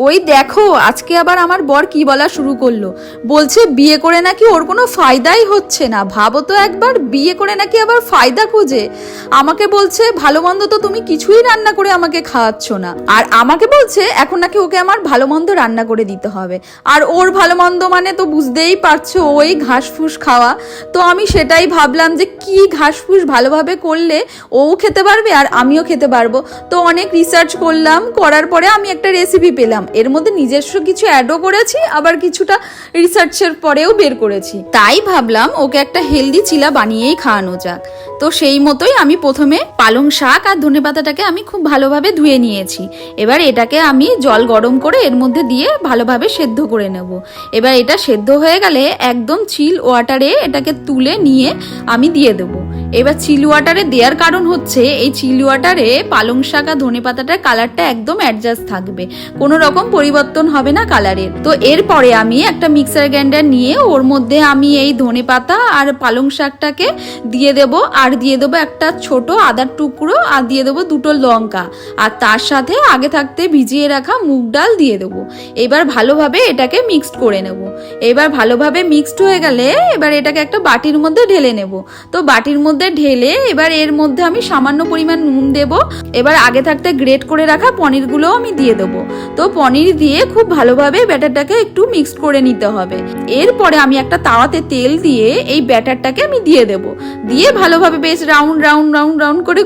ওই দেখো আজকে আবার আমার বর কি বলা শুরু করলো, বলছে বিয়ে করে নাকি ওর কোনো ফায়দাই হচ্ছে না। ভাবো তো একবার, বিয়ে করে নাকি আবার ফায়দা খুঁজে। আমাকে বলছে ভালো মন্দ তো তুমি কিছুই রান্না করে আমাকে খাওয়াচ্ছ না, আর আমাকে বলছে এখন নাকি ওকে আমার ভালো মন্দ রান্না করে দিতে হবে। আর ওর ভালো মন্দ মানে তো বুঝতেই পারছো ওই ঘাস ফুস খাওয়া। তো আমি সেটাই ভাবলাম যে কি ঘাস ফুস ভালোভাবে করলে ও খেতে পারবে আর আমিও খেতে পারবো। তো অনেক রিসার্চ করলাম, করার পরে আমি একটা রেসিপি পেলাম। এর মধ্যে নিজস্ব কিছু অ্যাডও করেছি, আবার কিছুটা রিসার্চের পরেও বের করেছি। তাই ভাবলাম ওকে একটা হেলদি চিলা বানিয়েই খাওয়ানো যাক। তো সেই মতোই আমি প্রথমে পালং শাক আর ধনেপাতাটাকে আমি খুব ভালোভাবে ধুয়ে নিয়েছি। এবার এটাকে আমি জল গরম করে এর মধ্যে দিয়ে ভালোভাবে সেদ্ধ করে নেব। এবার এটা সেদ্ধ হয়ে গেলে একদম চিল ওয়াটারে এটাকে তুলে নিয়ে আমি দিয়ে দেবো। এবার চিল ওয়াটারে দেওয়ার কারণ হচ্ছে এই চিল ওয়াটারে পালং শাক আর ধনেপাতাটার কালারটা একদম অ্যাডজাস্ট থাকবে, কোনো রকম পরিবর্তন হবে না কালারের। তো এরপরে আমি একটা মিক্সার গ্রাইন্ডার নিয়ে ওর মধ্যে আমি এই ধনেপাতা আর পালং শাকটাকে দিয়ে দেবো, আর দিয়ে দেবো একটা ছোট আদার টুকরো, আর দিয়ে দেবো দুটো লঙ্কা, আর তার সাথে আগে থাকতে ভিজিয়ে রাখা মুগ ডাল দিয়ে দেবো। এবার ভালোভাবে এটাকে মিক্সড করে নেব। এবার ভালোভাবে মিক্সড হয়ে গেলে এবার এটাকে একটা বাটির মধ্যে ঢেলে নেব। তো বাটির মধ্যে ঢেলে এবার এর মধ্যে আমি সামান্য পরিমাণ নুন দেব। এবার আগে থাকতে গ্রেট করে রাখা পনিরগুলো আমি দিয়ে দেবো। তো পনির দিয়ে খুব ভালোভাবে ব্যাটারটাকে একটু মিক্সড করে নিতে হবে। এরপরে আমি একটা তাওয়াতে তেল দিয়ে এই ব্যাটারটাকে আমি দিয়ে দেব। দিয়ে ভালোভাবে বেশ রাউন্ড রাউন্ড রাউন্ড রাউন্ড করে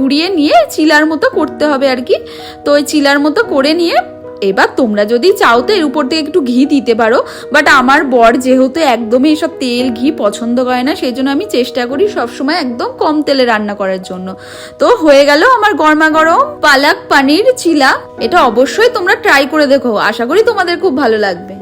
ঘুরিয়ে নিয়ে চিলার মতো করতে হবে আর কি। তো ওই চিলার মতো করে নিয়ে এবার তোমরা যদি চাও তো এর উপর থেকে একটু ঘি দিতে পারো, বাট আমার বর যেহেতু একদমই এসব তেল ঘি পছন্দ করে না, সেই জন্য আমি চেষ্টা করি সবসময় একদম কম তেলে রান্না করার জন্য। তো হয়ে গেল আমার গরমা গরম পালক পানির চিলা। এটা অবশ্যই তোমরা ট্রাই করে দেখো, আশা করি তোমাদের খুব ভালো লাগবে।